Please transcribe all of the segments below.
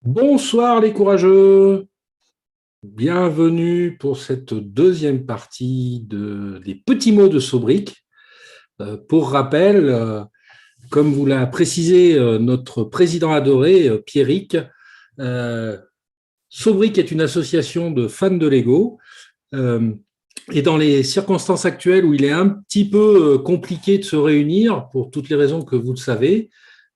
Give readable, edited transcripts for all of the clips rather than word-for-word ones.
Bonsoir les courageux, bienvenue pour cette deuxième partie des petits mots de Sobrique. Pour rappel, comme vous l'a précisé notre président adoré, Pierrick, euh, Sobrique est une association de fans de Lego. euh, et dans les circonstances actuelles où il est un petit peu compliqué de se réunir, pour toutes les raisons que vous le savez,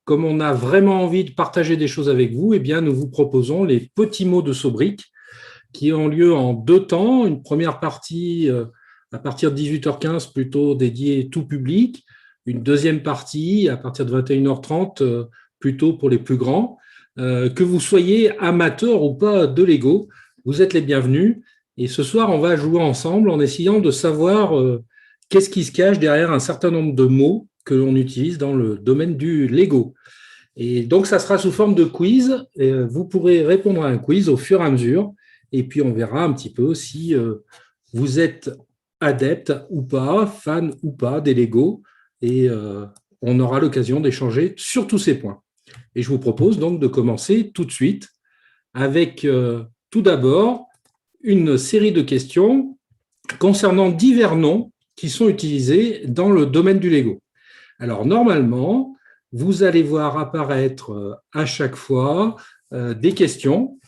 comme on a vraiment envie de partager des choses avec vous, eh bien, nous vous proposons les petits mots de Sobrique qui ont lieu en deux temps. Une première partie à partir de 18h15, plutôt dédiée tout public. Une deuxième partie à partir de 21h30, plutôt pour les plus grands. Que vous soyez amateur ou pas de Lego, vous êtes les bienvenus. Et ce soir, on va jouer ensemble en essayant de savoir qu'est-ce qui se cache derrière un certain nombre de mots que l'on utilise dans le domaine du Lego. Et donc, ça sera sous forme de quiz. Et vous pourrez répondre à un quiz au fur et à mesure. Et puis, on verra un petit peu si vous êtes adepte ou pas, fan ou pas des Lego. Et on aura l'occasion d'échanger sur tous ces points. Et je vous propose donc de commencer tout de suite avec tout d'abord une série de questions concernant divers noms qui sont utilisés dans le domaine du Lego. Alors, normalement, vous allez voir apparaître à chaque fois des questions.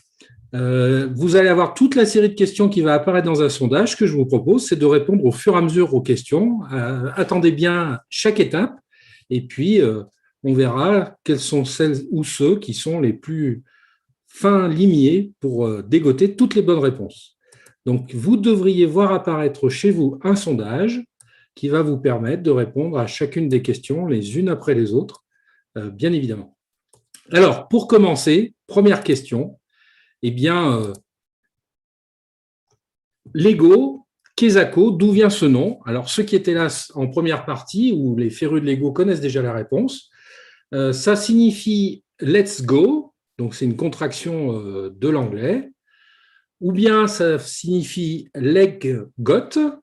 Vous allez avoir toute la série de questions qui va apparaître dans un sondage. Ce que je vous propose, c'est de répondre au fur et à mesure aux questions. Attendez bien chaque étape et puis on verra quelles sont celles ou ceux qui sont les plus fins limiers pour dégoter toutes les bonnes réponses. Donc, vous devriez voir apparaître chez vous un sondage qui va vous permettre de répondre à chacune des questions les unes après les autres, bien évidemment. Alors, pour commencer, première question, eh bien, Lego, Kezako, d'où vient ce nom? Alors, ceux qui étaient là en première partie, ou les férus de Lego connaissent déjà la réponse. Ça signifie let's go, donc c'est une contraction de l'anglais, ou bien ça signifie leg got,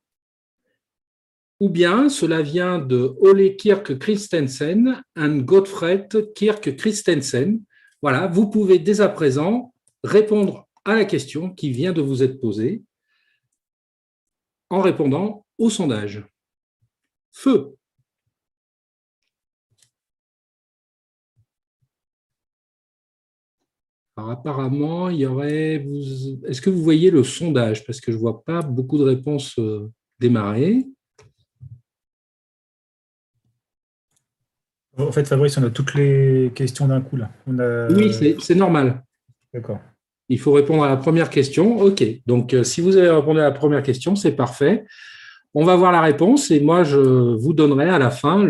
ou bien cela vient de Ole Kirk Christensen and Gottfried Kirk Christensen. Voilà, vous pouvez dès à présent répondre à la question qui vient de vous être posée en répondant au sondage. Feu. Alors apparemment, il y aurait. Est-ce que vous voyez le sondage? Parce que je ne vois pas beaucoup de réponses démarrer. En fait, Fabrice, on a toutes les questions d'un coup là. Oui, c'est normal. D'accord. Il faut répondre à la première question. OK. Donc, si vous avez répondu à la première question, c'est parfait. On va voir la réponse et moi, je vous donnerai à la fin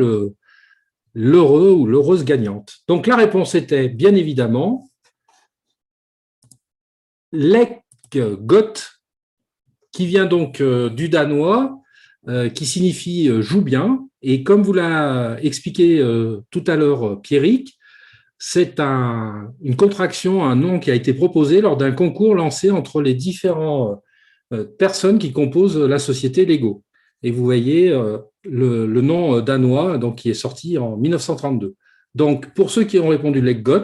l'heureux ou l'heureuse gagnante. Donc, la réponse était bien évidemment Lekgot, qui vient donc du danois, qui signifie joue bien. Et comme vous l'a expliqué tout à l'heure Pierrick, c'est une contraction, un nom qui a été proposé lors d'un concours lancé entre les différentes personnes qui composent la société Lego. Et vous voyez le nom danois donc, qui est sorti en 1932. Donc, pour ceux qui ont répondu Leggot,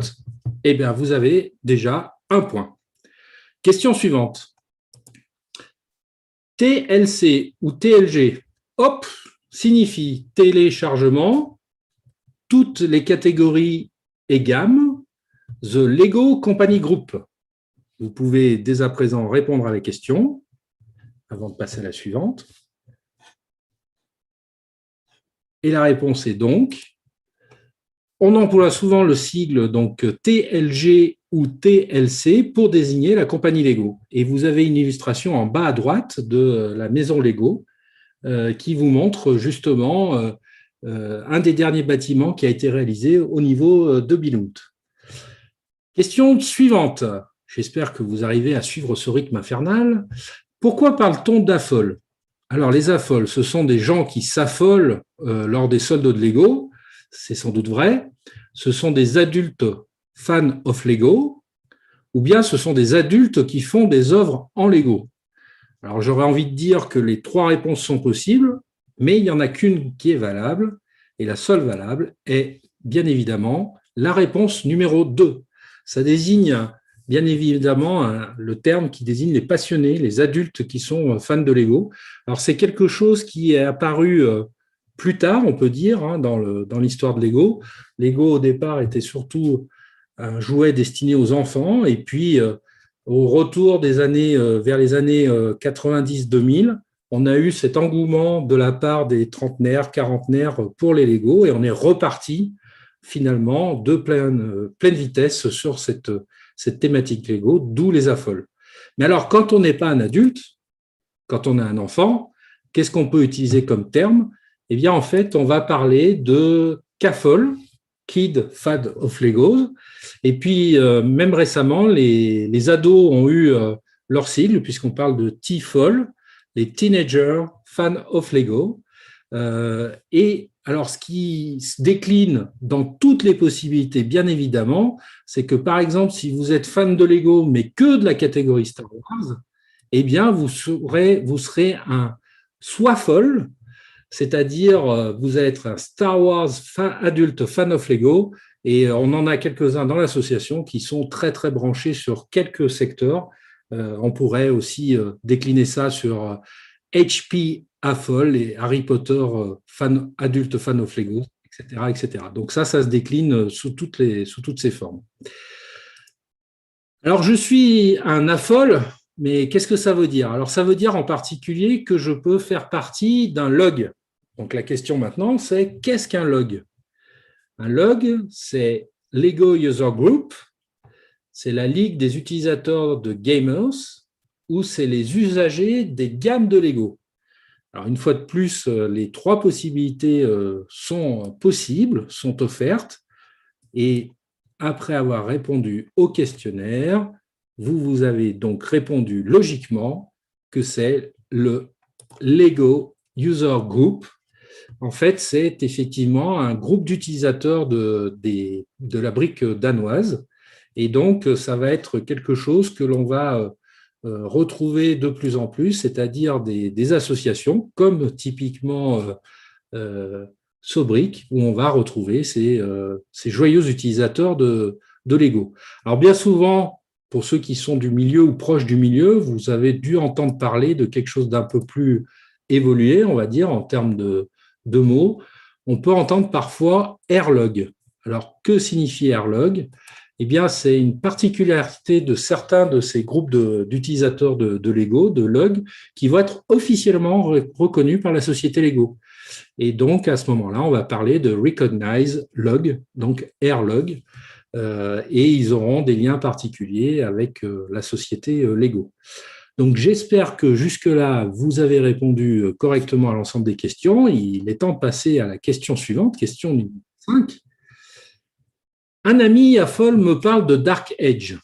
eh bien, vous avez déjà un point. Question suivante. TLC ou TLG, hop, signifie téléchargement, toutes les catégories et gammes, The Lego Company Group. Vous pouvez dès à présent répondre à la question avant de passer à la suivante. Et la réponse est donc, on emploie souvent le sigle donc TLG ou TLC pour désigner la compagnie Lego. Et vous avez une illustration en bas à droite de la maison Lego qui vous montre justement un des derniers bâtiments qui a été réalisé au niveau de Billund. Question suivante. J'espère que vous arrivez à suivre ce rythme infernal. Pourquoi parle-t-on d'affole? Alors, les affoles, ce sont des gens qui s'affolent lors des soldes de Lego. C'est sans doute vrai. Ce sont des adultes fans of Lego, ou bien ce sont des adultes qui font des œuvres en Lego. Alors, j'aurais envie de dire que les trois réponses sont possibles, mais il n'y en a qu'une qui est valable, et la seule valable est bien évidemment la réponse numéro 2. Ça désigne bien évidemment le terme qui désigne les passionnés, les adultes qui sont fans de Lego. Alors, c'est quelque chose qui est apparu plus tard, on peut dire, hein, dans l'histoire de Lego. Lego, au départ, était surtout un jouet destiné aux enfants. Et puis, au retour des années, vers les années 90-2000, on a eu cet engouement de la part des trentenaires, quarantenaires pour les Lego et on est reparti finalement de pleine vitesse sur cette thématique Lego, d'où les affoles. Mais alors, quand on n'est pas un adulte, quand on a un enfant, qu'est-ce qu'on peut utiliser comme terme? Eh bien, en fait, on va parler de CAFOL, Kid Fan of Legos. Et puis, même récemment, les ados ont eu leur sigle, puisqu'on parle de TFOL, les Teenager Fan of Lego. Et alors, ce qui se décline dans toutes les possibilités, bien évidemment, c'est que, par exemple, si vous êtes fan de Lego, mais que de la catégorie Star Wars, eh bien, vous serez un SWAFOL, c'est-à-dire vous allez être un Star Wars adulte fan of Lego, et on en a quelques-uns dans l'association qui sont très, très branchés sur quelques secteurs. On pourrait aussi décliner ça sur HP AFOL et Harry Potter adulte fan of Lego, etc., etc. Donc ça se décline sous toutes ces formes. Alors, je suis un AFOL, mais qu'est-ce que ça veut dire? Alors, ça veut dire en particulier que je peux faire partie d'un log. Donc, la question maintenant, c'est qu'est-ce qu'un log? Un log, c'est Lego User Group, c'est la ligue des utilisateurs de gamers, ou c'est les usagers des gammes de Lego. Alors, une fois de plus, les trois possibilités sont possibles, sont offertes, et après avoir répondu au questionnaire, vous avez donc répondu logiquement que c'est le Lego User Group. En fait, c'est effectivement un groupe d'utilisateurs de la brique danoise. Et donc, ça va être quelque chose que l'on va retrouver de plus en plus, c'est-à-dire des associations, comme typiquement Sobrick, où on va retrouver ces joyeux utilisateurs de Lego. Alors, bien souvent, pour ceux qui sont du milieu ou proches du milieu, vous avez dû entendre parler de quelque chose d'un peu plus évolué, on va dire, en termes de mots. On peut entendre parfois Airlog. Alors, que signifie Airlog? Eh bien, c'est une particularité de certains de ces groupes d'utilisateurs de Lego, de log, qui vont être officiellement reconnus par la société Lego. Et donc, à ce moment-là, on va parler de Recognize Log, donc Airlog, et ils auront des liens particuliers avec la société Lego. Donc, j'espère que jusque-là, vous avez répondu correctement à l'ensemble des questions. Il est temps de passer à la question suivante, question numéro 5. Un ami à Foll me parle de Dark Age.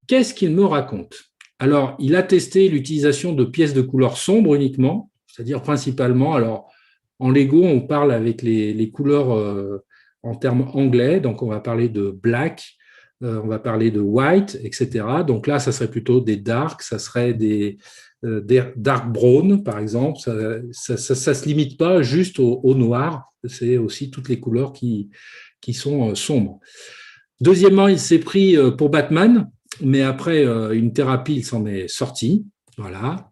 Qu'est-ce qu'il me raconte? Alors, il a testé l'utilisation de pièces de couleur sombre uniquement, c'est-à-dire principalement, alors en Lego, on parle avec les couleurs en termes anglais, donc on va parler de black, on va parler de white, etc. Donc là, ça serait plutôt des dark, ça serait des dark brown, par exemple. Ça se limite pas juste au noir, c'est aussi toutes les couleurs qui sont sombres. Deuxièmement, il s'est pris pour Batman, mais après une thérapie, il s'en est sorti. Voilà.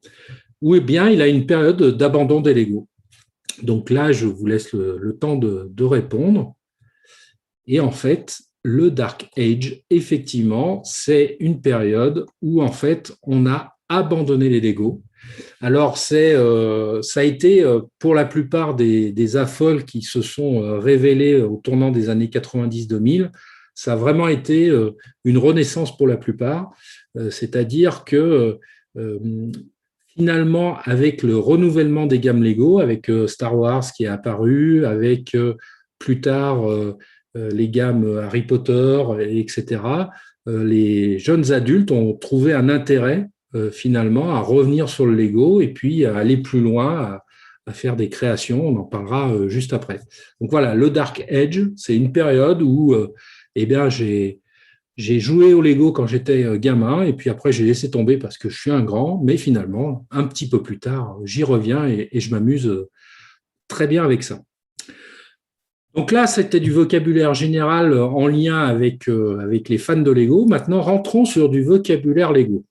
Ou bien il a une période d'abandon des Lego. Donc là, je vous laisse le temps de répondre. Et en fait, le Dark Age, effectivement, c'est une période où en fait, on a abandonné les Lego. Alors, ça a été pour la plupart des affoles qui se sont révélés au tournant des années 90-2000, ça a vraiment été une renaissance pour la plupart, c'est-à-dire que finalement, avec le renouvellement des gammes Lego, avec Star Wars qui est apparu, avec plus tard les gammes Harry Potter, etc., les jeunes adultes ont trouvé un intérêt finalement à revenir sur le Lego et puis à aller plus loin, à faire des créations. On en parlera juste après. Donc voilà, le Dark Age, c'est une période où eh bien, j'ai joué au Lego quand j'étais gamin et puis après j'ai laissé tomber parce que je suis un grand, mais finalement, un petit peu plus tard, j'y reviens et je m'amuse très bien avec ça. Donc là, c'était du vocabulaire général en lien avec les fans de Lego. Maintenant, rentrons sur du vocabulaire Lego.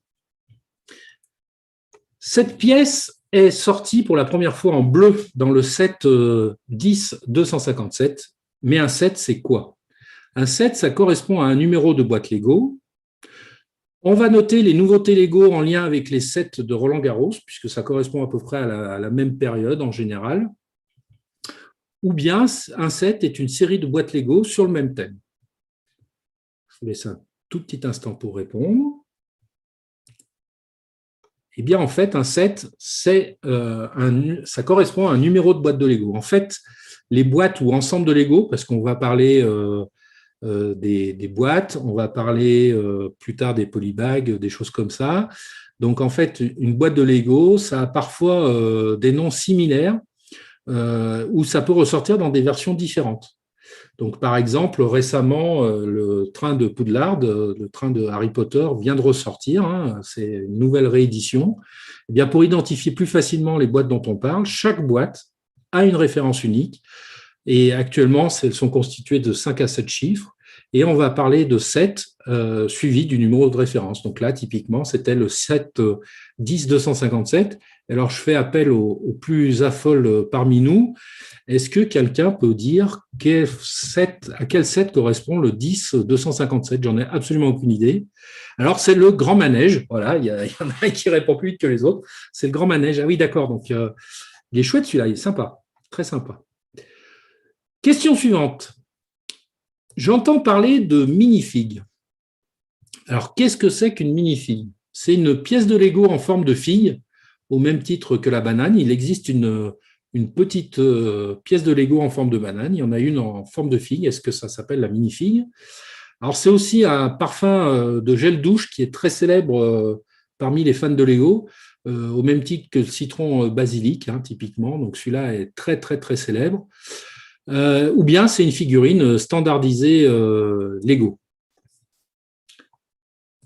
Cette pièce est sortie pour la première fois en bleu dans le set 10-257. Mais un set, c'est quoi? Un set, ça correspond à un numéro de boîte Lego. On va noter les nouveautés Lego en lien avec les sets de Roland-Garros, puisque ça correspond à peu près à la même période en général. Ou bien un set est une série de boîtes Lego sur le même thème. Je vous laisse un tout petit instant pour répondre. Eh bien, en fait, un set, ça correspond à un numéro de boîte de Lego. En fait, les boîtes ou ensembles de Lego, parce qu'on va parler des boîtes, on va parler plus tard des polybags, des choses comme ça. Donc, en fait, une boîte de Lego, ça a parfois des noms similaires où ça peut ressortir dans des versions différentes. Donc, par exemple, récemment, le train de Poudlard, le train de Harry Potter, vient de ressortir. Hein, c'est une nouvelle réédition. Eh bien, pour identifier plus facilement les boîtes dont on parle, chaque boîte a une référence unique. Et actuellement, elles sont constituées de 5 à 7 chiffres. Et on va parler de 7 suivis du numéro de référence. Donc là, typiquement, c'était le 7 10-257. Alors, je fais appel aux plus affoles parmi nous. Est-ce que quelqu'un peut dire à quel 7 correspond le 10-257? J'en ai absolument aucune idée. Alors, c'est le grand manège. Voilà, il y en a un qui répond plus vite que les autres. C'est le grand manège. Ah oui, d'accord. Donc, il est chouette celui-là. Il est sympa. Très sympa. Question suivante. J'entends parler de minifig. Alors, qu'est-ce que c'est qu'une minifig? C'est une pièce de Lego en forme de figue, au même titre que la banane. Il existe une petite pièce de Lego en forme de banane. Il y en a une en forme de figue. Est-ce que ça s'appelle la minifig? Alors, c'est aussi un parfum de gel douche qui est très célèbre parmi les fans de Lego, au même titre que le citron basilic, hein, typiquement. Donc, celui-là est très, très, très célèbre. Ou bien c'est une figurine standardisée Lego.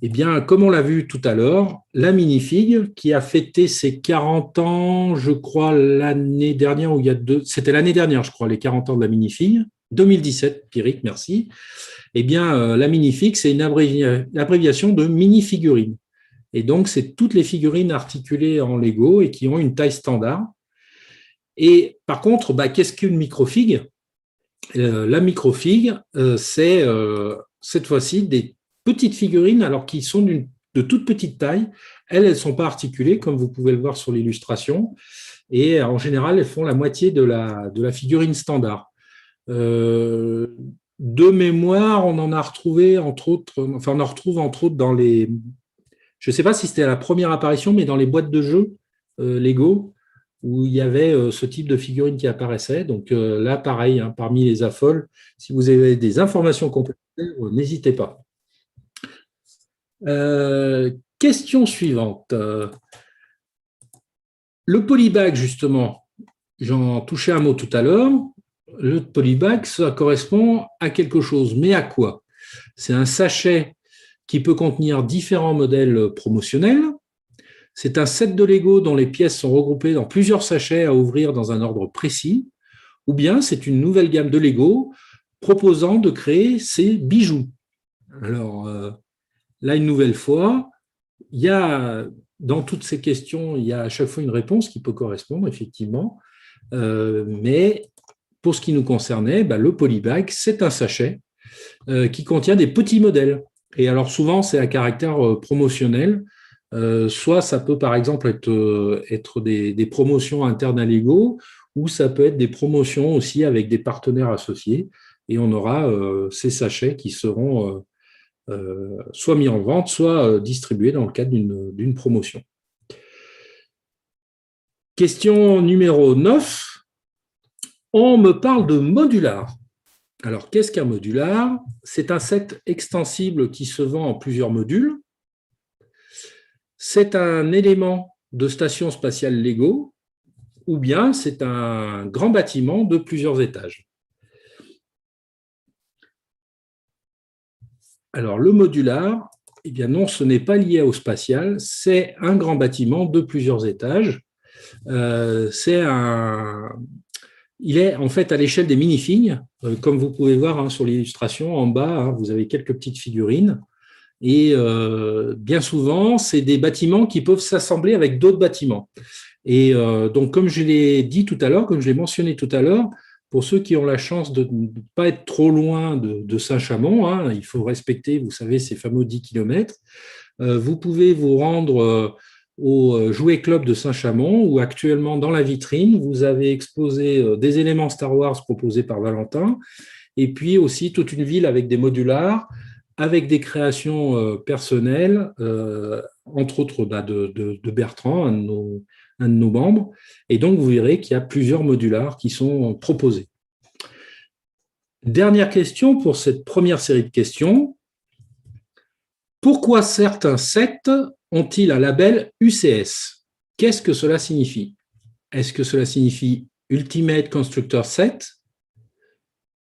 Eh bien, comme on l'a vu tout à l'heure, la minifig qui a fêté ses 40 ans, je crois, l'année dernière, c'était l'année dernière, je crois, les 40 ans de la minifig, 2017, Pierrick, merci. Eh bien, la minifig, c'est une abréviation de mini-figurine. Et donc, c'est toutes les figurines articulées en Lego et qui ont une taille standard. Et par contre, qu'est-ce qu'une microfig? La microfig, c'est cette fois-ci des petites figurines, alors qui sont de toute petite taille. Elles ne sont pas articulées, comme vous pouvez le voir sur l'illustration. Et en général, elles font la moitié de la figurine standard. De mémoire, on en a retrouvé, entre autres, enfin, on en retrouve entre autres dans les. Je ne sais pas si c'était à la première apparition, mais dans les boîtes de jeux Lego, où il y avait ce type de figurine qui apparaissait. Donc là, pareil, hein, parmi les affoles, si vous avez des informations complémentaires, n'hésitez pas. Question suivante. Le polybag, justement, j'en touchais un mot tout à l'heure. Le polybag, ça correspond à quelque chose, mais à quoi? C'est un sachet qui peut contenir différents modèles promotionnels. C'est un set de Lego dont les pièces sont regroupées dans plusieurs sachets à ouvrir dans un ordre précis, ou bien c'est une nouvelle gamme de Lego proposant de créer ces bijoux. Alors, là, une nouvelle fois, il y a, dans toutes ces questions, il y a à chaque fois une réponse qui peut correspondre, effectivement, mais pour ce qui nous concernait, le polybag, c'est un sachet qui contient des petits modèles. Et alors, souvent, c'est à caractère promotionnel. Soit ça peut par exemple être des promotions internes à Lego, ou ça peut être des promotions aussi avec des partenaires associés, et on aura ces sachets qui seront soit mis en vente, soit distribués dans le cadre d'une promotion. Question numéro 9. On me parle de modular. Alors, qu'est-ce qu'un modular? C'est un set extensible qui se vend en plusieurs modules. C'est un élément de station spatiale Lego, ou bien c'est un grand bâtiment de plusieurs étages. Alors, le modular, eh bien non, ce n'est pas lié au spatial, c'est un grand bâtiment de plusieurs étages. Il est en fait à l'échelle des minifigs. Comme vous pouvez voir sur l'illustration, en bas, vous avez quelques petites figurines. Et bien souvent, c'est des bâtiments qui peuvent s'assembler avec d'autres bâtiments. Et donc, comme je l'ai dit tout à l'heure, comme je l'ai mentionné tout à l'heure, pour ceux qui ont la chance de ne pas être trop loin de Saint-Chamond, il faut respecter, vous savez, ces fameux 10 km, vous pouvez vous rendre au Jouet Club de Saint-Chamond, où actuellement, dans la vitrine, vous avez exposé des éléments Star Wars proposés par Valentin, et puis aussi toute une ville avec des modulars, avec des créations personnelles, entre autres de Bertrand, un de nos membres. Et donc, vous verrez qu'il y a plusieurs modulars qui sont proposés. Dernière question pour cette première série de questions. Pourquoi certains sets ont-ils un label UCS? Qu'est-ce que cela signifie? Est-ce que cela signifie Ultimate Constructor Set,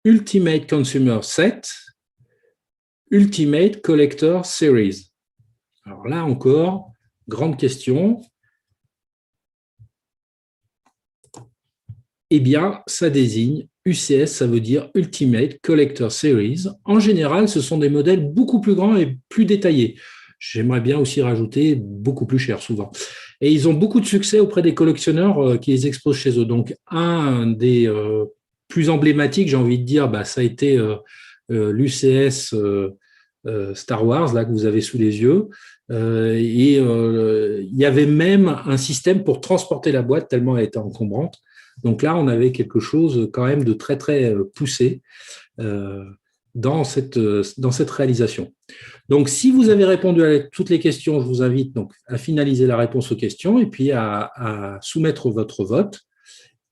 Ultimate Consumer Set, Ultimate Collector Series? Alors là encore, grande question. Eh bien, ça désigne UCS, ça veut dire Ultimate Collector Series. En général, ce sont des modèles beaucoup plus grands et plus détaillés. J'aimerais bien aussi rajouter beaucoup plus cher souvent. Et ils ont beaucoup de succès auprès des collectionneurs qui les exposent chez eux. Donc, un des plus emblématiques, j'ai envie de dire, ça a été l'UCS Star Wars, là, que vous avez sous les yeux. Il y avait même un système pour transporter la boîte tellement elle était encombrante. Donc là, on avait quelque chose quand même de très, très poussé dans cette réalisation. Donc, si vous avez répondu à toutes les questions, je vous invite donc à finaliser la réponse aux questions et puis à soumettre votre vote.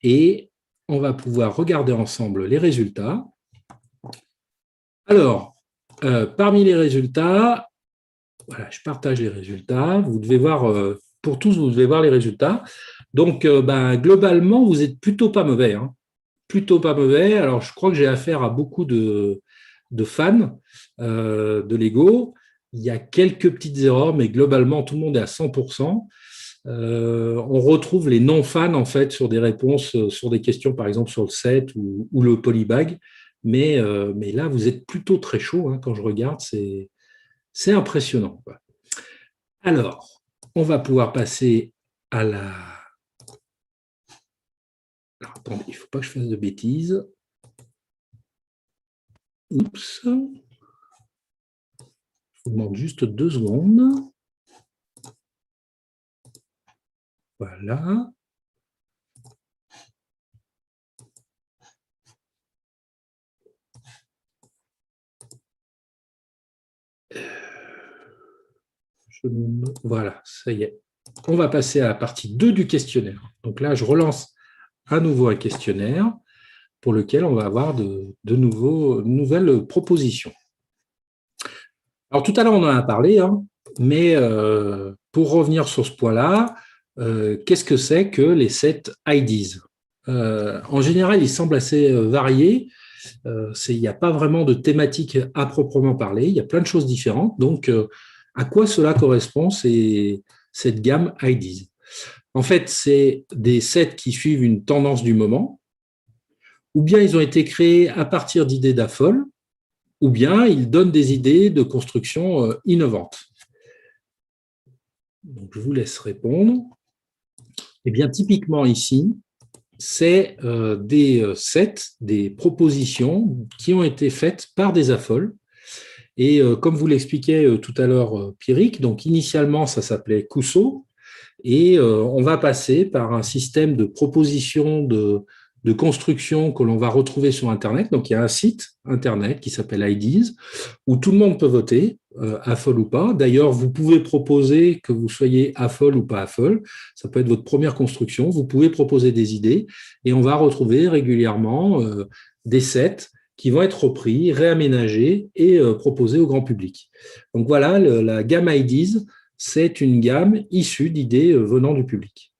Et on va pouvoir regarder ensemble les résultats. Alors, parmi les résultats, voilà, je partage les résultats. Vous devez voir, pour tous, vous devez voir les résultats. Donc, globalement, vous êtes plutôt pas mauvais. Plutôt pas mauvais. Alors, je crois que j'ai affaire à beaucoup de fans de Lego. Il y a quelques petites erreurs, mais globalement, tout le monde est à 100%. On retrouve les non-fans, en fait, sur des réponses, sur des questions, par exemple, sur le set ou le polybag. Mais là, vous êtes plutôt très chaud quand je regarde. C'est impressionnant. Alors, on va pouvoir passer à la... Alors, attendez, il ne faut pas que je fasse de bêtises. Oups. Je vous demande juste 2 secondes. Voilà. Voilà, ça y est. On va passer à la partie 2 du questionnaire. Donc là, je relance à nouveau un questionnaire pour lequel on va avoir de nouvelles propositions. Alors tout à l'heure, on en a parlé, mais pour revenir sur ce point-là, qu'est-ce que c'est que les sets IDs? En général, ils semblent assez variés. Il n'y a pas vraiment de thématique à proprement parler. Il y a plein de choses différentes. Donc, à quoi cela correspond, cette gamme IDs? En fait, c'est des sets qui suivent une tendance du moment, ou bien ils ont été créés à partir d'idées d'AFOL, ou bien ils donnent des idées de construction innovantes. Donc, je vous laisse répondre. Eh bien, typiquement ici, c'est des sets, des propositions qui ont été faites par des AFOL. Et comme vous l'expliquait tout à l'heure Pierrick, donc initialement, ça s'appelait Cousseau, et on va passer par un système de propositions de construction que l'on va retrouver sur Internet. Donc, il y a un site Internet qui s'appelle IDs, où tout le monde peut voter, AFOL ou pas. D'ailleurs, vous pouvez proposer que vous soyez AFOL ou pas AFOL. Ça peut être votre première construction. Vous pouvez proposer des idées, et on va retrouver régulièrement des sets qui vont être repris, réaménagés et proposés au grand public. Donc voilà, la gamme IDs, c'est une gamme issue d'idées venant du public.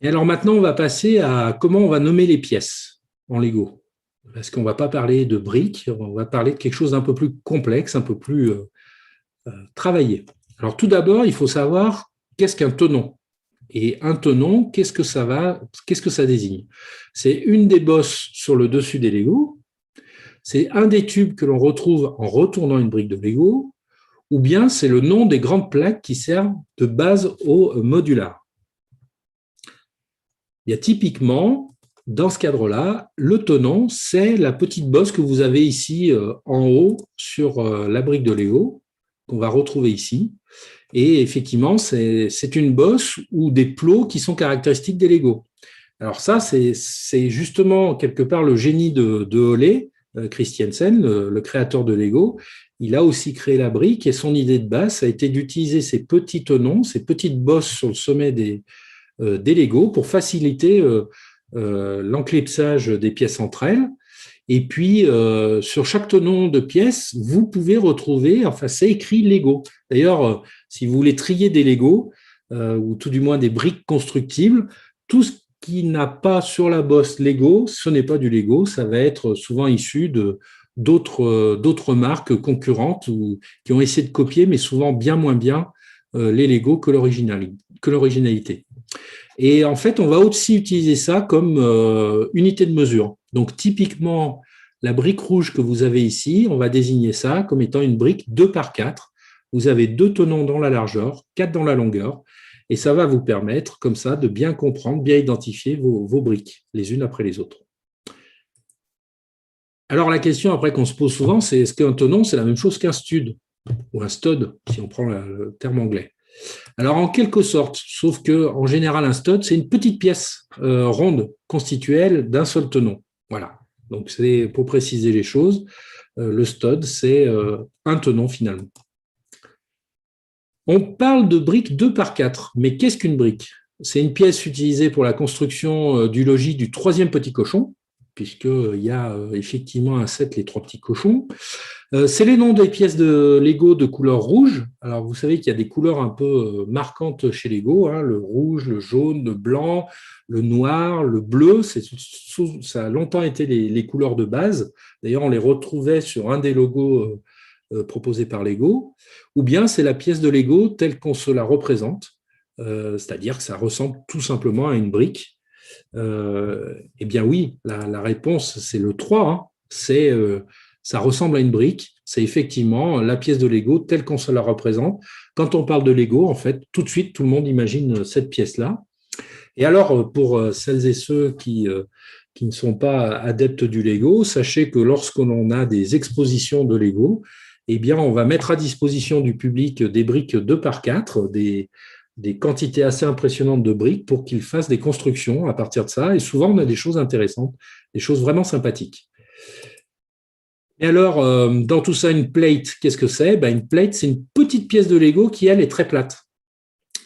Et alors maintenant, on va passer à comment on va nommer les pièces en Lego. Parce qu'on ne va pas parler de briques, on va parler de quelque chose d'un peu plus complexe, un peu plus travaillé. Alors tout d'abord, il faut savoir qu'est-ce qu'un tenon. Et un tenon, qu'est-ce que ça désigne? C'est une des bosses sur le dessus des Legos, c'est un des tubes que l'on retrouve en retournant une brique de Lego, ou bien c'est le nom des grandes plaques qui servent de base au modular. Il y a typiquement, dans ce cadre-là, le tenon, c'est la petite bosse que vous avez ici en haut sur la brique de Lego, qu'on va retrouver ici. Et effectivement, c'est une bosse ou des plots qui sont caractéristiques des Lego. Alors ça, c'est justement quelque part le génie de Ole Christiansen, le créateur de Lego. Il a aussi créé la brique et son idée de base a été d'utiliser ces petits tenons, ces petites bosses sur le sommet des Lego pour faciliter l'enclipsage des pièces entre elles. Et puis, sur chaque tenon de pièces, vous pouvez retrouver, enfin, c'est écrit Lego. D'ailleurs, si vous voulez trier des Lego, ou tout du moins des briques constructibles, tout ce qui n'a pas sur la bosse Lego, ce n'est pas du Lego, ça va être souvent issu d'autres marques concurrentes ou qui ont essayé de copier, mais souvent bien moins bien les Lego que l'originalité. Et en fait, on va aussi utiliser ça comme unité de mesure. Donc, typiquement, la brique rouge que vous avez ici, on va désigner ça comme étant une brique 2 par 4. Vous avez 2 tenons dans la largeur, 4 dans la longueur, et ça va vous permettre, comme ça, de bien comprendre, bien identifier vos briques, les unes après les autres. Alors, la question après qu'on se pose souvent, c'est est-ce qu'un tenon, c'est la même chose qu'un stud, ou un stud, si on prend le terme anglais? Alors, en quelque sorte, sauf qu'en général, un stud, c'est une petite pièce ronde constituée d'un seul tenon. Voilà. Donc, c'est pour préciser les choses, le stud, c'est un tenon finalement. On parle de brique 2 par 4, mais qu'est-ce qu'une brique? C'est une pièce utilisée pour la construction du logis du troisième petit cochon, puisqu'il y a effectivement un set, les 3 petits cochons. C'est les noms des pièces de Lego de couleur rouge. Alors, vous savez qu'il y a des couleurs un peu marquantes chez Lego, hein, le rouge, le jaune, le blanc, le noir, le bleu. Ça a longtemps été les couleurs de base. D'ailleurs, on les retrouvait sur un des logos proposés par Lego. Ou bien c'est la pièce de Lego telle qu'on se la représente, c'est-à-dire que ça ressemble tout simplement à une brique. Eh bien oui, la réponse, c'est le 3. Hein. Ça ressemble à une brique. C'est effectivement la pièce de Lego telle qu'on se la représente. Quand on parle de Lego, en fait, tout de suite, tout le monde imagine cette pièce-là. Et alors, pour celles et ceux qui ne sont pas adeptes du Lego, sachez que lorsque l'on a des expositions de Lego, eh bien, on va mettre à disposition du public des briques 2 par 4, des quantités assez impressionnantes de briques pour qu'ils fassent des constructions à partir de ça. Et souvent, on a des choses intéressantes, des choses vraiment sympathiques. Et alors, dans tout ça, une plate, qu'est-ce que c'est? Une plate, c'est une petite pièce de Lego qui, elle, est très plate.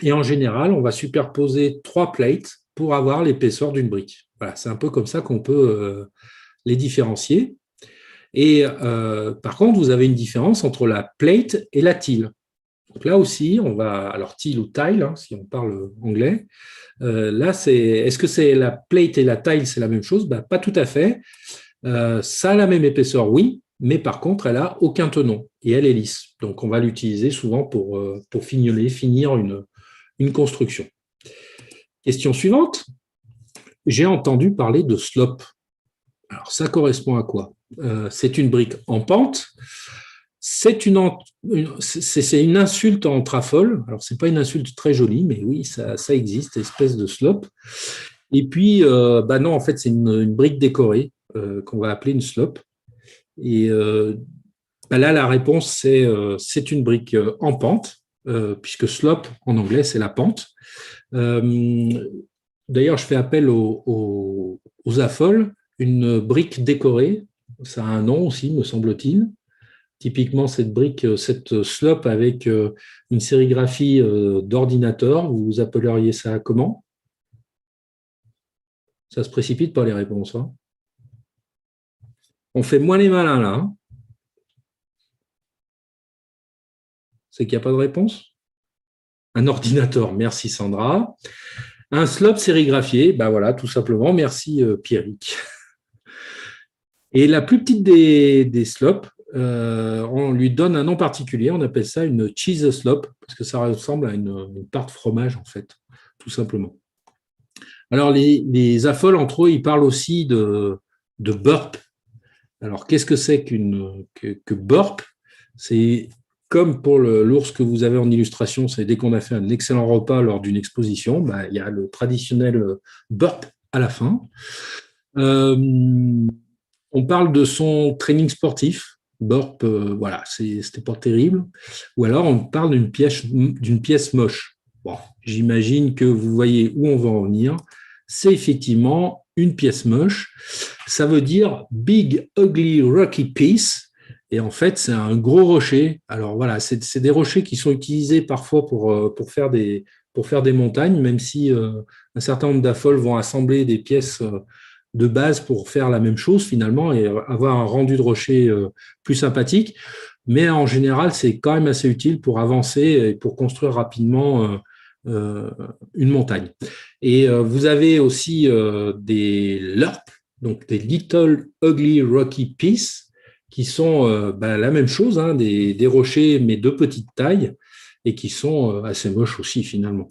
Et en général, on va superposer 3 plates pour avoir l'épaisseur d'une brique. Voilà, c'est un peu comme ça qu'on peut les différencier. Et par contre, vous avez une différence entre la plate et la tile. Donc là aussi, on va, alors tile ou tile, hein, si on parle anglais, là, est-ce que c'est la plate et la tile, c'est la même chose? Pas tout à fait. Ça a la même épaisseur, oui, mais par contre, elle n'a aucun tenon et elle est lisse. Donc, on va l'utiliser souvent pour finir une construction. Question suivante. J'ai entendu parler de slope. Alors, ça correspond à quoi? C'est une brique en pente. C'est une insulte en trafole. Alors, ce n'est pas une insulte très jolie, mais oui, ça existe, espèce de slope. Et puis, non, en fait, c'est une brique décorée qu'on va appeler une slope. Et là, la réponse, c'est une brique en pente, puisque slope, en anglais, c'est la pente. D'ailleurs, je fais appel aux affoles. Une brique décorée, ça a un nom aussi, me semble-t-il. Typiquement, cette brique, cette slope avec une sérigraphie d'ordinateur, vous appelleriez ça comment? Ça se précipite pas les réponses. Hein. On fait moins les malins là. Hein. C'est qu'il n'y a pas de réponse? Un ordinateur, merci Sandra. Un slope sérigraphié, voilà, tout simplement, merci Pierrick. Et la plus petite des slopes, on lui donne un nom particulier, on appelle ça une cheese slope, parce que ça ressemble à une part de fromage en fait. tout simplement. Alors, les affoles, entre eux, ils parlent aussi de burp. Alors, qu'est-ce que c'est que burp? C'est comme pour l'ours que vous avez en illustration, c'est dès qu'on a fait un excellent repas lors d'une exposition, il y a le traditionnel burp à la fin. On parle de son training sportif. Burp, voilà, c'était pas terrible. Ou alors, on parle d'une pièce moche. Bon, j'imagine que vous voyez où on va en venir. C'est effectivement une pièce moche. Ça veut dire Big Ugly Rocky Piece. Et en fait, c'est un gros rocher. Alors voilà, c'est des rochers qui sont utilisés parfois pour faire des montagnes, même si un certain nombre d'affoles vont assembler des pièces de base pour faire la même chose finalement et avoir un rendu de rocher plus sympathique. Mais en général, c'est quand même assez utile pour avancer et pour construire rapidement une montagne. Et vous avez aussi des LURP, donc des Little Ugly Rocky Piece, qui sont la même chose, hein, des rochers mais de petite taille et qui sont assez moches aussi finalement.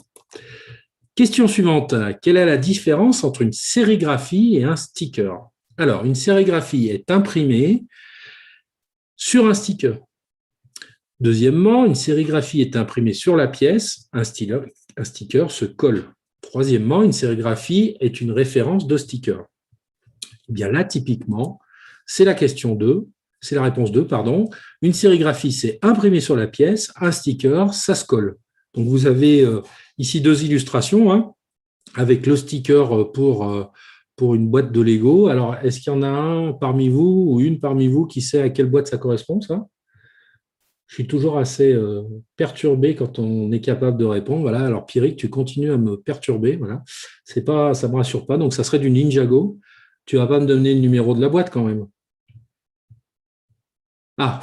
Question suivante, quelle est la différence entre une sérigraphie et un sticker? Alors, une sérigraphie est imprimée sur un sticker. Deuxièmement, une sérigraphie est imprimée sur la pièce, un sticker se colle. Troisièmement, une sérigraphie est une référence de sticker. Eh bien là, typiquement, c'est la question 2, c'est la réponse 2, pardon. Une sérigraphie, c'est imprimé sur la pièce, un sticker, ça se colle. Donc vous avez ici 2 illustrations, hein, avec le sticker pour une boîte de Lego. Alors, est-ce qu'il y en a un parmi vous ou une parmi vous qui sait à quelle boîte ça correspond, ça? Je suis toujours assez perturbé quand on est capable de répondre. Voilà. Alors, Pierrick, tu continues à me perturber. Voilà. Ça ne me rassure pas. Donc, ça serait du Ninjago. Tu ne vas pas me donner le numéro de la boîte quand même. Ah,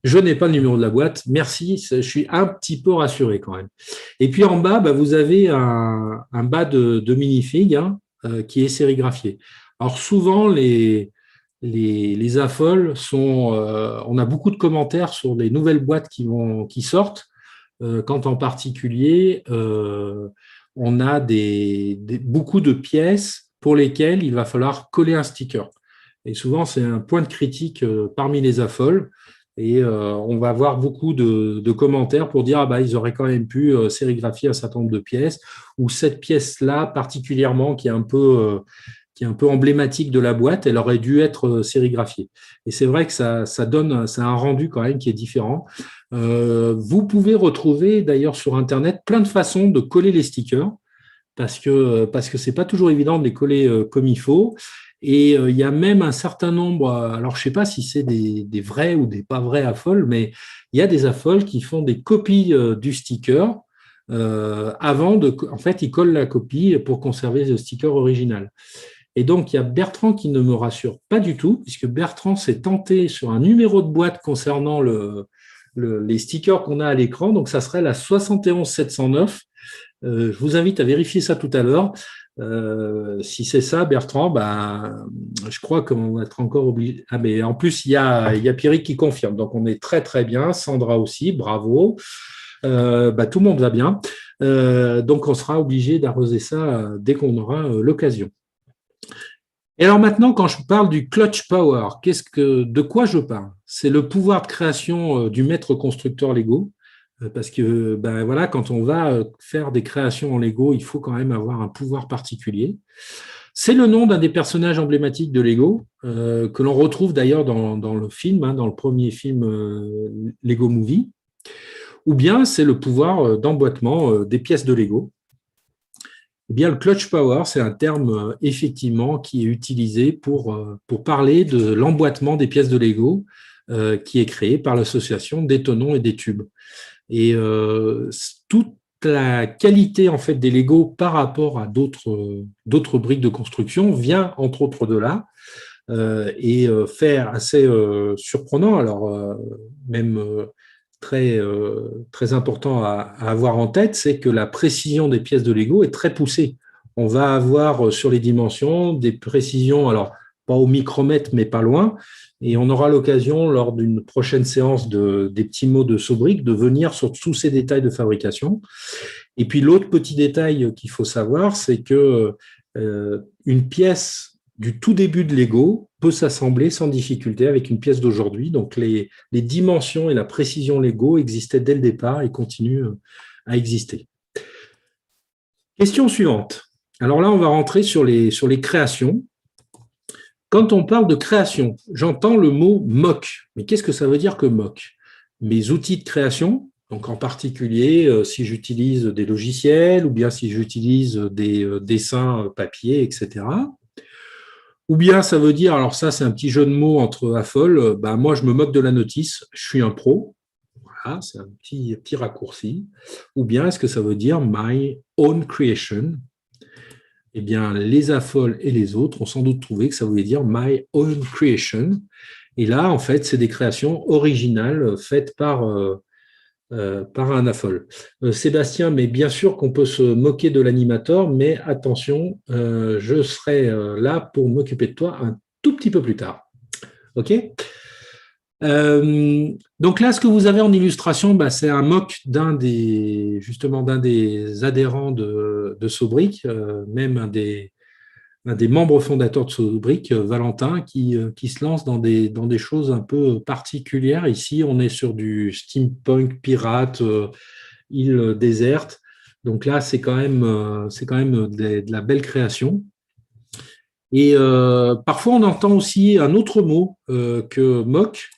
je n'ai pas le numéro de la boîte. Merci. Je suis un petit peu rassuré quand même. Et puis en bas, vous avez un bas de minifig qui est sérigraphié. Alors, souvent, les affoles sont. On a beaucoup de commentaires sur les nouvelles boîtes qui sortent, quand en particulier, on a beaucoup de pièces pour lesquelles il va falloir coller un sticker. Et souvent, c'est un point de critique parmi les affoles. Et on va avoir beaucoup de commentaires pour dire ils auraient quand même pu sérigraphier un certain nombre de pièces, ou cette pièce-là particulièrement qui est un peu emblématique de la boîte, elle aurait dû être sérigraphiée. Et c'est vrai que ça donne un rendu quand même qui est différent. Vous pouvez retrouver d'ailleurs sur Internet plein de façons de coller les stickers, parce que c'est pas toujours évident de les coller comme il faut. Et il y a même un certain nombre, alors je sais pas si c'est des vrais ou des pas vrais affoles, mais il y a des affoles qui font des copies du sticker en fait, ils collent la copie pour conserver le sticker original. Et donc, il y a Bertrand qui ne me rassure pas du tout, puisque Bertrand s'est tenté sur un numéro de boîte concernant les stickers qu'on a à l'écran. Donc, ça serait la 71 709. Je vous invite à vérifier ça tout à l'heure. Si c'est ça, Bertrand, je crois qu'on va être encore obligé. Ah, mais en plus, il y a Pierrick qui confirme. Donc, on est très, très bien. Sandra aussi, bravo. Tout le monde va bien. Donc, on sera obligé d'arroser ça dès qu'on aura l'occasion. Et alors maintenant, quand je parle du clutch power, de quoi je parle? C'est le pouvoir de création du maître constructeur Lego, parce que voilà, quand on va faire des créations en Lego, il faut quand même avoir un pouvoir particulier. C'est le nom d'un des personnages emblématiques de Lego, que l'on retrouve d'ailleurs dans le film, dans le premier film Lego Movie, ou bien c'est le pouvoir d'emboîtement des pièces de Lego. Eh bien, le clutch power, c'est un terme effectivement qui est utilisé pour parler de l'emboîtement des pièces de Lego qui est créé par l'association des tenons et des tubes. Et toute la qualité en fait des Lego par rapport à d'autres briques de construction vient entre autres de là et fait assez surprenant. Alors même très important à avoir en tête, c'est que la précision des pièces de Lego est très poussée. On va avoir sur les dimensions des précisions, alors pas au micromètre, mais pas loin. Et on aura l'occasion, lors d'une prochaine séance des petits mots de Sobrique, de venir sur tous ces détails de fabrication. Et puis l'autre petit détail qu'il faut savoir, c'est que une pièce du tout début de Lego peut s'assembler sans difficulté avec une pièce d'aujourd'hui. Donc les dimensions et la précision Lego existaient dès le départ et continuent à exister. Question suivante. Alors là, on va rentrer sur les créations. Quand on parle de création, j'entends le mot mock. Mais qu'est-ce que ça veut dire que mock? Mes outils de création, donc en particulier si j'utilise des logiciels ou bien si j'utilise des dessins papier, etc. Ou bien ça veut dire, alors ça c'est un petit jeu de mots entre affol, moi je me moque de la notice, je suis un pro. Voilà, c'est un petit raccourci. Ou bien est-ce que ça veut dire my own creation? Eh bien, les affoles et les autres ont sans doute trouvé que ça voulait dire my own creation. Et là, en fait, c'est des créations originales faites par un affole. Sébastien, mais bien sûr qu'on peut se moquer de l'animateur, mais attention, je serai là pour m'occuper de toi un tout petit peu plus tard. OK ? Donc là, ce que vous avez en illustration, c'est un mock d'un des adhérents de Sobrick, même un des membres fondateurs de Sobrick, Valentin, qui se lance dans des choses un peu particulières. Ici, on est sur du steampunk pirate, île déserte. Donc là, c'est quand même de la belle création. Et parfois, on entend aussi un autre mot que mock.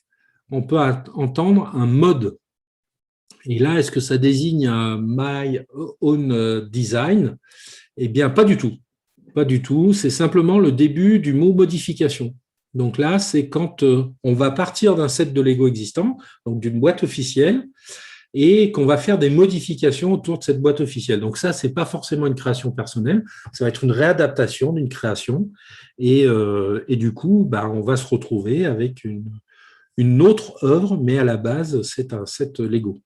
On peut entendre un mode. Et là, est-ce que ça désigne un my own design? Eh bien, pas du tout. Pas du tout. C'est simplement le début du mot modification. Donc là, c'est quand on va partir d'un set de Lego existant, donc d'une boîte officielle, et qu'on va faire des modifications autour de cette boîte officielle. Donc ça, c'est pas forcément une création personnelle, ça va être une réadaptation d'une création. Et du coup, on va se retrouver avec une autre œuvre, mais à la base, c'est un set Lego.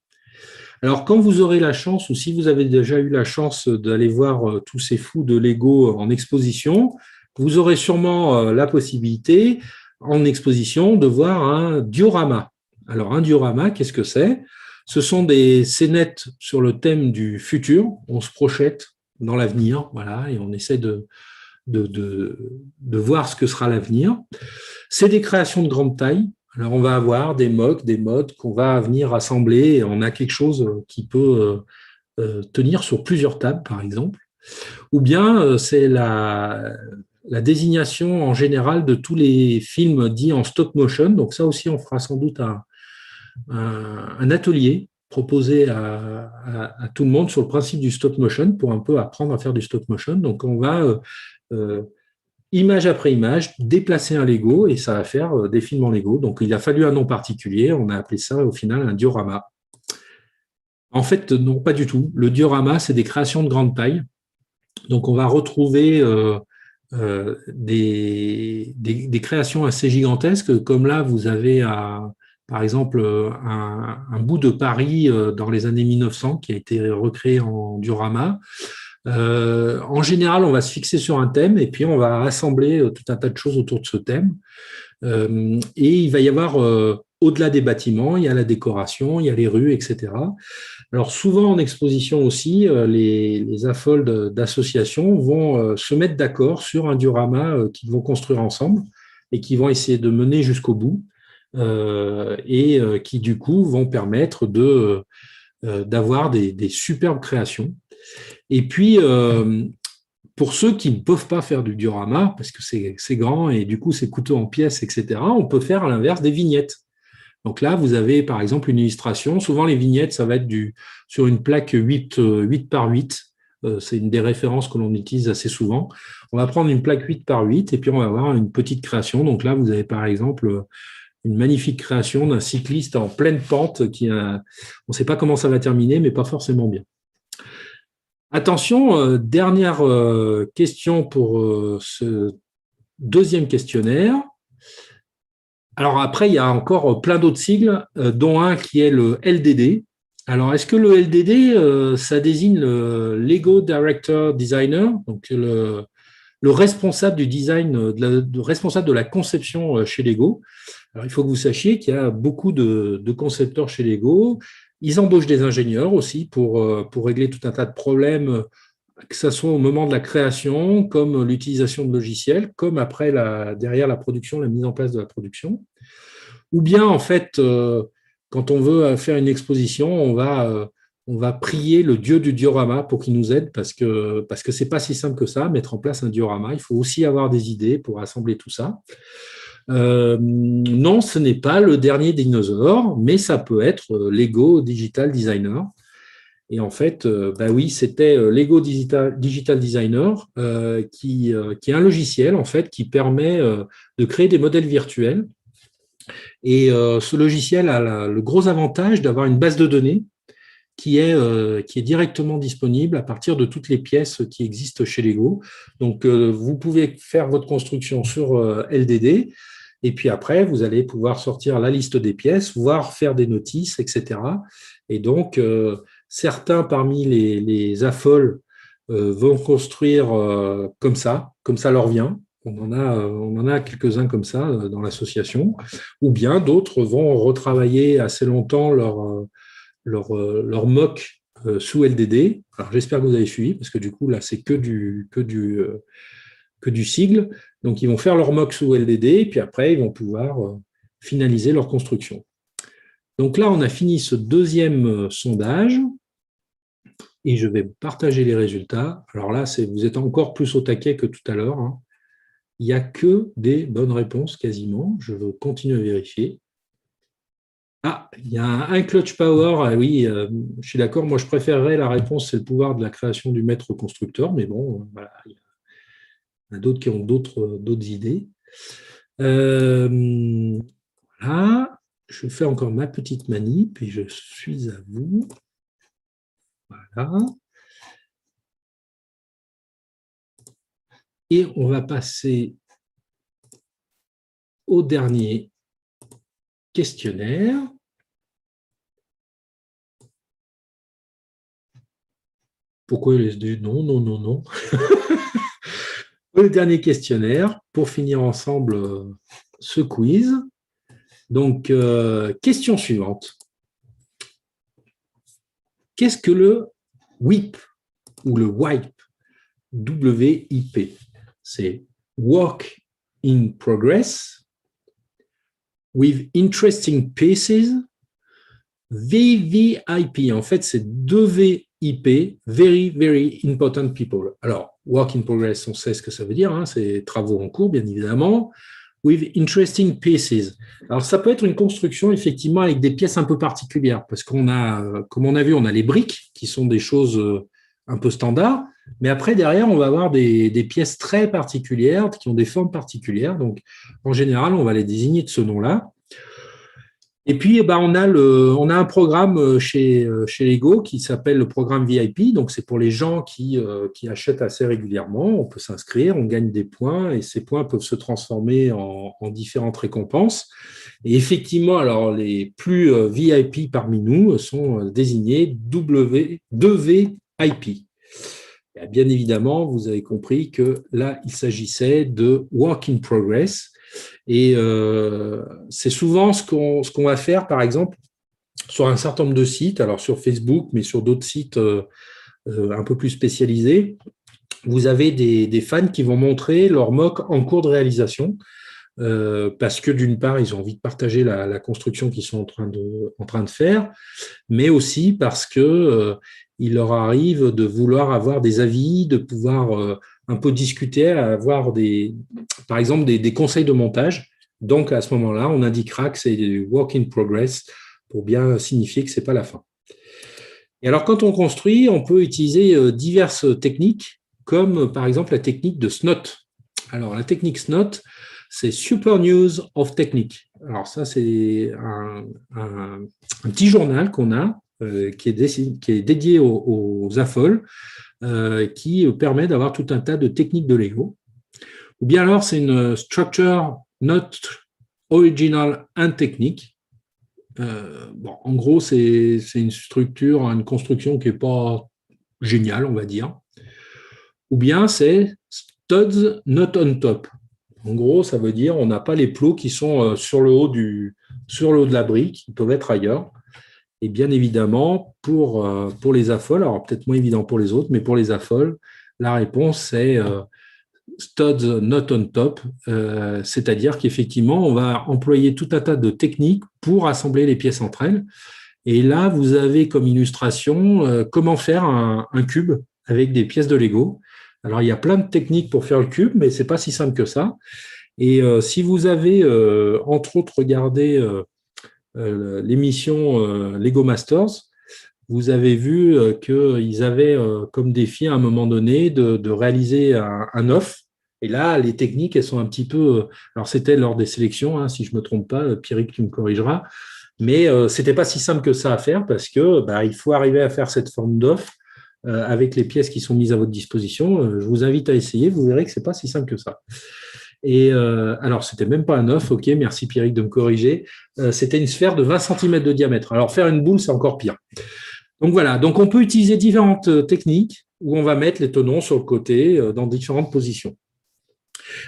Alors, quand vous aurez la chance, ou si vous avez déjà eu la chance d'aller voir tous ces fous de Lego en exposition, vous aurez sûrement la possibilité, en exposition, de voir un diorama. Alors, un diorama, qu'est-ce que c'est? Ce sont des scénettes sur le thème du futur. On se projette dans l'avenir, voilà, et on essaie de voir ce que sera l'avenir. C'est des créations de grande taille. Alors, on va avoir des mocks, des modes qu'on va venir assembler et on a quelque chose qui peut tenir sur plusieurs tables, par exemple. Ou bien, c'est la désignation en général de tous les films dits en stop motion. Donc, ça aussi, on fera sans doute un atelier proposé à tout le monde sur le principe du stop motion pour un peu apprendre à faire du stop motion. Donc, on va image après image, déplacer un Lego et ça va faire des films en Lego. Donc, il a fallu un nom particulier. On a appelé ça au final un diorama. En fait, non, pas du tout. Le diorama, c'est des créations de grande taille. Donc, on va retrouver des créations assez gigantesques. Comme là, vous avez par exemple un bout de Paris dans les années 1900 qui a été recréé en diorama. En général, on va se fixer sur un thème et puis on va rassembler tout un tas de choses autour de ce thème. Et il va y avoir, au-delà des bâtiments, il y a la décoration, il y a les rues, etc. Alors souvent en exposition aussi, les affoles d'associations vont se mettre d'accord sur un diorama qu'ils vont construire ensemble et qui vont essayer de mener jusqu'au bout et qui du coup vont permettre d'avoir des superbes créations. Et puis, pour ceux qui ne peuvent pas faire du diorama, parce que c'est grand et du coup c'est coûteux en pièces, etc., on peut faire à l'inverse des vignettes. Donc là, vous avez par exemple une illustration. Souvent, les vignettes, ça va être sur une plaque 8 par 8. C'est une des références que l'on utilise assez souvent. On va prendre une plaque 8 par 8 et puis on va avoir une petite création. Donc là, vous avez par exemple une magnifique création d'un cycliste en pleine pente on ne sait pas comment ça va terminer, mais pas forcément bien. Attention, dernière question pour ce deuxième questionnaire. Alors après, il y a encore plein d'autres sigles, dont un qui est le LDD. Alors, est-ce que le LDD, ça désigne le Lego Director Designer, donc le responsable du design, responsable de la conception chez Lego? Alors, il faut que vous sachiez qu'il y a beaucoup de concepteurs chez Lego. Ils embauchent des ingénieurs aussi pour régler tout un tas de problèmes, que ce soit au moment de la création, comme l'utilisation de logiciels, comme après derrière la production, la mise en place de la production. Ou bien, en fait, quand on veut faire une exposition, on va prier le dieu du diorama pour qu'il nous aide parce que c'est pas si simple que ça, mettre en place un diorama. Il faut aussi avoir des idées pour assembler tout ça. Non, ce n'est pas le dernier dinosaure, mais ça peut être Lego Digital Designer. Et en fait, bah oui, c'était Lego Digital Designer qui est un logiciel en fait qui permet de créer des modèles virtuels. Et ce logiciel a le gros avantage d'avoir une base de données qui est directement disponible à partir de toutes les pièces qui existent chez Lego. Donc, vous pouvez faire votre construction sur LDD, et puis après, vous allez pouvoir sortir la liste des pièces, voire faire des notices, etc. Et donc, certains parmi les affoles vont construire comme ça leur vient. On en a quelques-uns comme ça dans l'association, ou bien d'autres vont retravailler assez longtemps leur mock sous LDD. Alors, j'espère que vous avez suivi, parce que du coup, là, c'est que du sigle. Donc, ils vont faire leur mock sous LDD, et puis après, ils vont pouvoir finaliser leur construction. Donc là, on a fini ce deuxième sondage, et je vais partager les résultats. Alors là, vous êtes encore plus au taquet que tout à l'heure, hein. Il n'y a que des bonnes réponses quasiment. Je veux continuer à vérifier. Ah, il y a un clutch power. Ah oui, je suis d'accord. Moi, je préférerais la réponse, c'est le pouvoir de la création du maître constructeur. Mais bon, voilà, il y en a d'autres qui ont d'autres idées. Voilà. Je fais encore ma petite manip, puis je suis à vous. Voilà. Et on va passer au dernier questionnaire. Pourquoi il dit non, non, non, non. Le dernier questionnaire pour finir ensemble ce quiz. Donc, question suivante. Qu'est-ce que le WIP ou le WIP? WIP. C'est Work in Progress with Interesting Pieces, VVIP. En fait, c'est 2VIP, Very, Very Important People. Alors, Work in Progress, on sait ce que ça veut dire, hein, c'est travaux en cours, bien évidemment. With Interesting Pieces. Alors, ça peut être une construction, effectivement, avec des pièces un peu particulières, parce qu'on a, comme on a vu, on a les briques, qui sont des choses un peu standards, mais après, derrière, on va avoir des pièces très particulières, qui ont des formes particulières. Donc, en général, on va les désigner de ce nom-là. Et puis, on a un programme chez Lego qui s'appelle le programme VIP. Donc, c'est pour les gens qui achètent assez régulièrement. On peut s'inscrire, on gagne des points et ces points peuvent se transformer en différentes récompenses. Et effectivement, alors les plus VIP parmi nous sont désignés 2VIP. Bien évidemment, vous avez compris que là, il s'agissait de Work in Progress. Et c'est souvent ce qu'on va faire, par exemple, sur un certain nombre de sites, alors sur Facebook, mais sur d'autres sites un peu plus spécialisés. Vous avez des fans qui vont montrer leur mock en cours de réalisation, parce que d'une part, ils ont envie de partager la construction qu'ils sont en train de faire, mais aussi parce que il leur arrive de vouloir avoir des avis, de pouvoir un peu discuter, avoir par exemple des conseils de montage. Donc, à ce moment-là, on indiquera que c'est du work in progress pour bien signifier que ce n'est pas la fin. Et alors, quand on construit, on peut utiliser diverses techniques, comme par exemple la technique de SNOT. Alors, la technique SNOT, c'est Super News of Technique. Alors, ça, c'est un petit journal qu'on a, qui est dédié aux affoles, qui permet d'avoir tout un tas de techniques de Lego. Ou bien alors, c'est une structure not original and technique. En gros, c'est une structure, une construction qui n'est pas géniale, on va dire. Ou bien c'est studs not on top. En gros, ça veut dire on n'a pas les plots qui sont sur le haut de la brique, ils peuvent être ailleurs. Et bien évidemment, pour les affoles, alors peut-être moins évident pour les autres, mais pour les affoles, la réponse c'est studs not on top, c'est-à-dire qu'effectivement, on va employer tout un tas de techniques pour assembler les pièces entre elles. Et là, vous avez comme illustration comment faire un cube avec des pièces de Lego. Alors, il y a plein de techniques pour faire le cube, mais c'est pas si simple que ça. Et si vous avez, entre autres, regardé l'émission Lego Masters, vous avez vu qu'ils avaient comme défi à un moment donné de réaliser un œuf. Et là, les techniques, elles sont un petit peu. Alors, c'était lors des sélections, hein, si je ne me trompe pas, Pierrick, tu me corrigeras. Mais c'était pas si simple que ça à faire parce que il faut arriver à faire cette forme d'œuf avec les pièces qui sont mises à votre disposition. Je vous invite à essayer, vous verrez que c'est pas si simple que ça. Et alors, c'était même pas un œuf, ok, merci Pierrick de me corriger. C'était une sphère de 20 cm de diamètre. Alors, faire une boule, c'est encore pire. Donc voilà, donc on peut utiliser différentes techniques où on va mettre les tenons sur le côté dans différentes positions.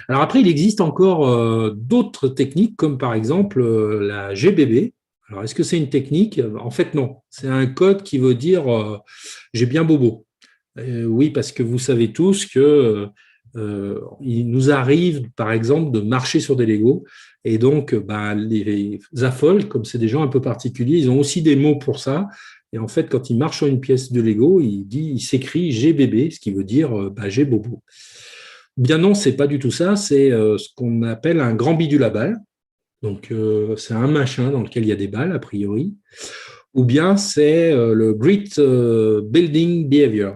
Alors après, il existe encore d'autres techniques, comme par exemple la GBB. Alors, est-ce que c'est une technique? En fait, non. C'est un code qui veut dire j'ai bien bobo. Oui, parce que vous savez tous que il nous arrive, par exemple, de marcher sur des Legos. Et donc, les affoles, comme c'est des gens un peu particuliers, ils ont aussi des mots pour ça. Et en fait, quand ils marchent sur une pièce de Lego, il s'écrit GBB, ce qui veut dire j'ai bobo. Bien non, c'est pas du tout ça. C'est ce qu'on appelle un grand bidule à balles. Donc, c'est un machin dans lequel il y a des balles, a priori. Ou bien c'est le Great Building Behavior.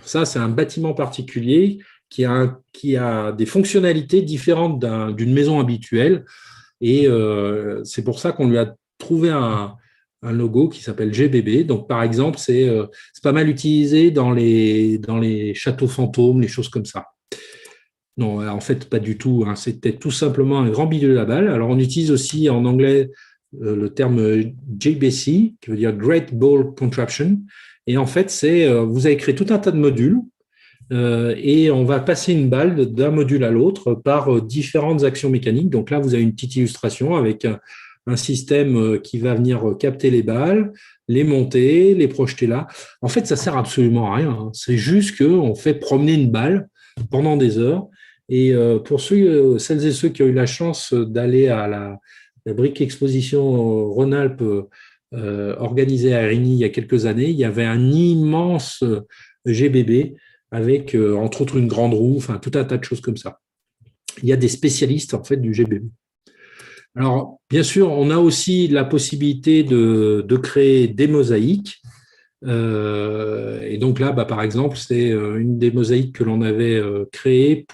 Ça, c'est un bâtiment particulier qui a des fonctionnalités différentes d'une maison habituelle. Et c'est pour ça qu'on lui a trouvé un logo qui s'appelle GBB. Donc, par exemple, c'est pas mal utilisé dans les châteaux fantômes, les choses comme ça. Non, en fait, pas du tout. Hein. C'était tout simplement un grand bidule à balle. Alors, on utilise aussi en anglais le terme JBC, qui veut dire Great Ball Contraption. Et en fait, vous avez créé tout un tas de modules et on va passer une balle d'un module à l'autre par différentes actions mécaniques. Donc là, vous avez une petite illustration avec un système qui va venir capter les balles, les monter, les projeter là. En fait, ça sert absolument à rien. Hein. C'est juste qu'on fait promener une balle pendant des heures. Et pour celles et ceux qui ont eu la chance d'aller à la Brick Exposition Rhône-Alpes organisée à Érigny il y a quelques années, il y avait un immense GBB avec, entre autres, une grande roue, enfin, tout un tas de choses comme ça. Il y a des spécialistes, en fait, du GBB. Alors, bien sûr, on a aussi la possibilité de créer des mosaïques. Et donc là, par exemple, c'est une des mosaïques que l'on avait créée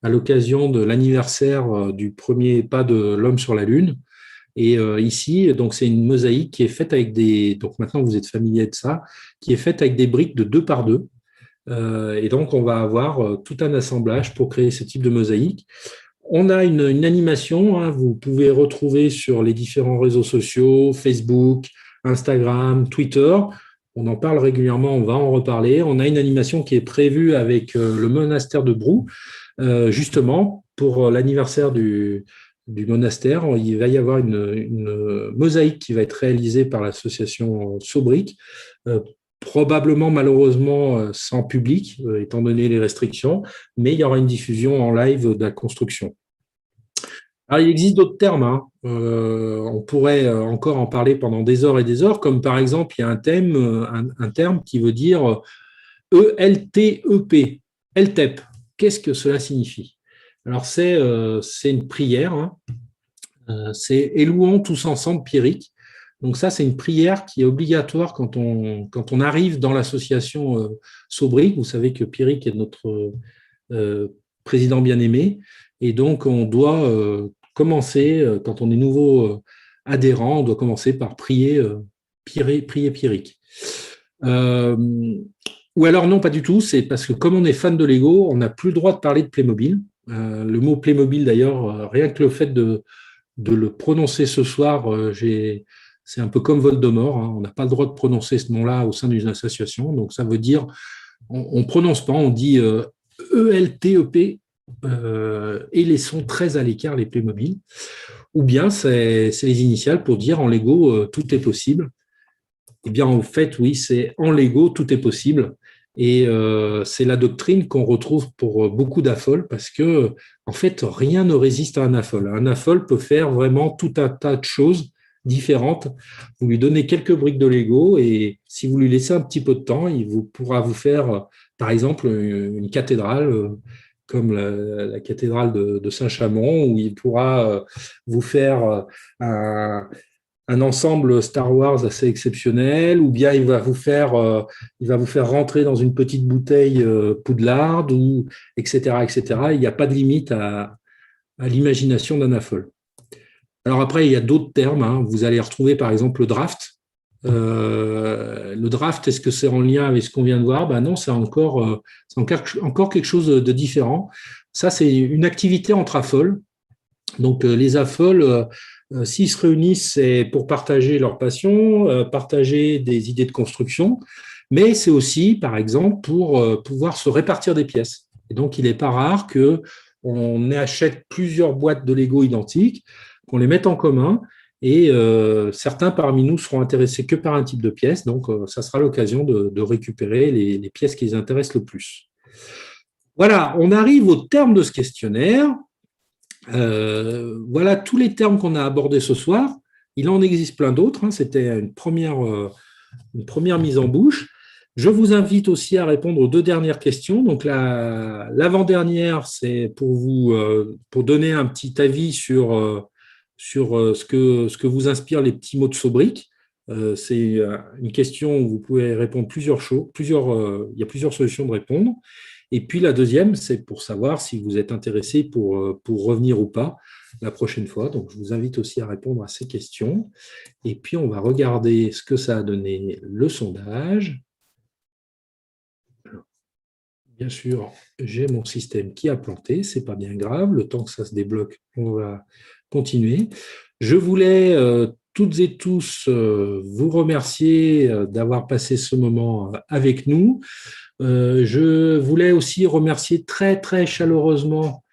à l'occasion de l'anniversaire du premier pas de l'homme sur la Lune. Et ici, donc c'est une mosaïque qui est faite avec donc maintenant vous êtes familier de ça, qui est faite avec des briques de 2 par 2. Et donc on va avoir tout un assemblage pour créer ce type de mosaïque. On a une animation, hein, vous pouvez retrouver sur les différents réseaux sociaux, Facebook, Instagram, Twitter. On en parle régulièrement, on va en reparler. On a une animation qui est prévue avec le monastère de Brou, justement pour l'anniversaire du monastère. Il va y avoir une mosaïque qui va être réalisée par l'association Sobrick, probablement malheureusement sans public, étant donné les restrictions, mais il y aura une diffusion en live de la construction. Alors, il existe d'autres termes. Hein. On pourrait encore en parler pendant des heures et des heures, comme par exemple, il y a un terme qui veut dire ELTEP, LTEP. Qu'est-ce que cela signifie? Alors, c'est une prière. Hein. C'est Élouons tous ensemble Pierrick. Donc ça, c'est une prière qui est obligatoire quand on arrive dans l'association Sobrick. Vous savez que Pierrick est notre président bien-aimé. Et donc, on doit commencer, quand on est nouveau adhérent, on doit commencer par prier Pierrick. Ou alors non, pas du tout. C'est parce que comme on est fan de Lego, on n'a plus le droit de parler de Playmobil. Le mot Playmobil, d'ailleurs, rien que le fait de le prononcer ce soir, c'est un peu comme Voldemort, hein. On n'a pas le droit de prononcer ce nom-là au sein d'une association. Donc, ça veut dire, on ne prononce pas, on dit ELTEP et laissons très à l'écart les Playmobil. Ou bien, c'est les initiales pour dire en Lego, tout est possible. Eh bien, en fait, oui, c'est en Lego, tout est possible. Et c'est la doctrine qu'on retrouve pour beaucoup d'AFOL parce que, en fait, rien ne résiste à un AFOL. Un AFOL peut faire vraiment tout un tas de choses différentes. Vous lui donnez quelques briques de Lego et si vous lui laissez un petit peu de temps, pourra vous faire, par exemple, une cathédrale comme la cathédrale de Saint-Chamond, où il pourra vous faire un ensemble Star Wars assez exceptionnel, ou bien il va vous faire rentrer dans une petite bouteille Poudlard, ou etc., etc. Il n'y a pas de limite à l'imagination d'Anafol. Alors après, il y a d'autres termes. Hein. Vous allez retrouver par exemple le draft. Le draft, est-ce que c'est en lien avec ce qu'on vient de voir? Ben non, c'est encore quelque chose de différent. Ça, c'est une activité entre AFOL. Donc, les AFOL, s'ils se réunissent, c'est pour partager leur passion, partager des idées de construction, mais c'est aussi, par exemple, pour pouvoir se répartir des pièces. Et donc, il n'est pas rare qu'on achète plusieurs boîtes de Lego identiques, qu'on les mette en commun, et certains parmi nous seront intéressés que par un type de pièce, donc ça sera l'occasion de récupérer les pièces qui les intéressent le plus. Voilà, on arrive au terme de ce questionnaire. Voilà tous les termes qu'on a abordés ce soir. Il en existe plein d'autres. Hein. C'était une première mise en bouche. Je vous invite aussi à répondre aux deux dernières questions. Donc l'avant-dernière, c'est pour vous pour donner un petit avis sur ce que vous inspirent les petits mots de Sobrique. C'est une question où vous pouvez répondre plusieurs choses. Il y a plusieurs solutions de répondre. Et puis la deuxième, c'est pour savoir si vous êtes intéressé pour revenir ou pas la prochaine fois. Donc je vous invite aussi à répondre à ces questions. Et puis on va regarder ce que ça a donné le sondage. Alors, bien sûr, j'ai mon système qui a planté, c'est pas bien grave. Le temps que ça se débloque, on va continuer. Je voulais toutes et tous vous remercier d'avoir passé ce moment avec nous. Je voulais aussi remercier très, très chaleureusement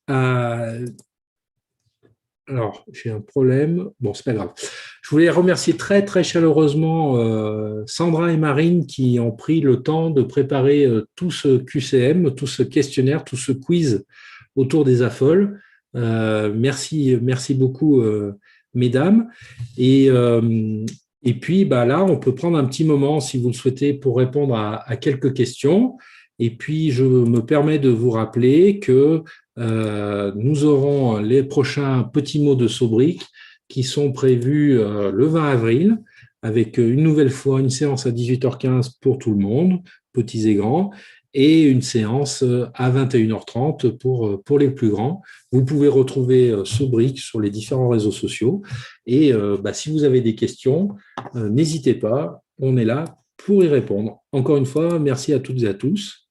à... Alors, j'ai un problème. Bon, c'est pas grave. Je voulais remercier très, très chaleureusement Sandra et Marine qui ont pris le temps de préparer tout ce QCM, tout ce questionnaire, tout ce quiz autour des AFOL. Merci, merci beaucoup, mesdames. Et puis, bah, là, on peut prendre un petit moment, si vous le souhaitez, pour répondre à quelques questions. Et puis, je me permets de vous rappeler que nous aurons les prochains petits mots de Sobrique qui sont prévus le 20 avril, avec une nouvelle fois une séance à 18h15 pour tout le monde, petits et grands, et une séance à 21h30 pour les plus grands. Vous pouvez retrouver Sobrique sur les différents réseaux sociaux. Et si vous avez des questions, n'hésitez pas, on est là pour y répondre. Encore une fois, merci à toutes et à tous.